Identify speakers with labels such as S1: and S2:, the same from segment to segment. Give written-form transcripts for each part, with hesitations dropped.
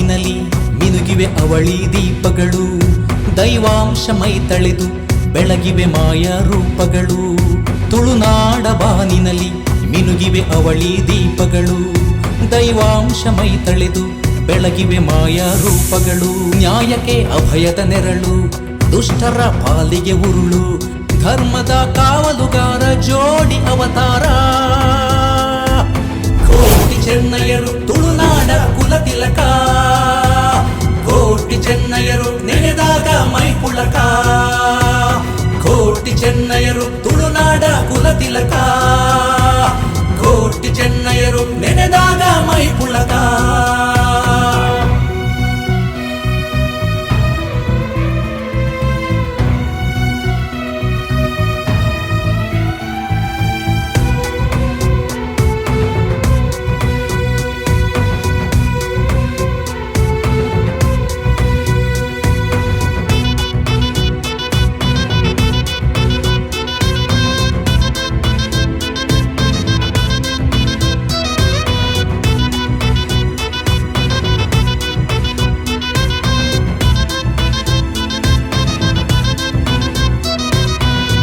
S1: ಬಾನಿನಲಿ ಮಿನುಗಿವೆ ಅವಳಿ ದೀಪಗಳು, ದೈವಾಂಶ ಮೈ ತಳೆದು ಬೆಳಗಿವೆ ಮಾಯ ರೂಪಗಳು. ತುಳುನಾಡ ಬಾನಿನಲಿ ಮಿನುಗಿವೆ ಅವಳಿ ದೀಪಗಳು, ದೈವಾಂಶ ಮೈ ತಳೆದು ಬೆಳಗಿವೆ ಮಾಯ ರೂಪಗಳು. ನ್ಯಾಯಕ್ಕೆ ಅಭಯದ ನೆರಳು, ದುಷ್ಟರ ಪಾಲಿಗೆ ಉರುಳು, ಧರ್ಮದ ಕಾವಲುಗಾರ ಜೋಡಿ ಅವತಾರ. ಕೋಟಿ ಚೆನ್ನಯ್ಯರು ತುಳುನಾಡ ಕುಲತಿಲಕ, ಕೋಟಿ ಚೆನ್ನಯ್ಯರು ನೆನೆದಾಗ ಮೈ ಪುಳಕ. ಕೋಟಿ ಚೆನ್ನಯ್ಯರು ತುಳುನಾಡ ಕುಲತಿಲಕ, ಕೋಟಿ ಚೆನ್ನಯ್ಯರು ನೆನೆದಾಗ ಮೈ ಪುಳಕ.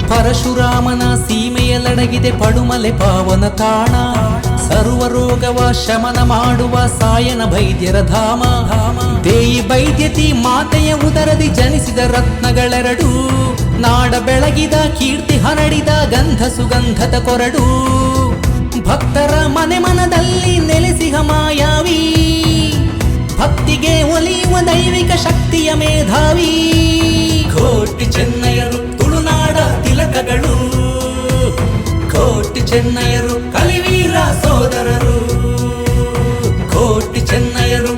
S1: ಪರಶುರಾಮನ ಸೀಮೆಯಲಡಗಿದೆ ಪಡುಮಲೆ ಪಾವನ ತಾಣ, ಸರ್ವ ರೋಗವ ಶಮನ ಮಾಡುವ ಸಾಯನ ವೈದ್ಯರ ಧಾಮ. ದೇಯಿ ವೈದ್ಯತಿ ಮಾತೆಯ ಉದರದಿ ಜನಿಸಿದ ರತ್ನಗಳೆರಡು, ನಾಡ ಬೆಳಗಿದ ಕೀರ್ತಿ ಹರಡಿದ ಗಂಧ ಸುಗಂಧದ ಕೊರಡು. ಭಕ್ತರ ಮನೆ ಮನದಲ್ಲಿ ನೆಲೆಸಿಹ ಮಾಯಾವಿ, ಭಕ್ತಿಗೆ ಒಲಿಯುವ ದೈವಿಕ ಶಕ್ತಿಯ ಮೇಧಾವಿ. ಕೋಟಿ ಚೆನ್ನಯ್ಯರು ತುಳುನಾಡ ತಿಲಕಗಳು, ಕೋಟಿ ಚೆನ್ನಯ್ಯರು ಕಲಿವೀರ ಸೋದರರು. ಕೋಟಿ ಚೆನ್ನಯ್ಯರು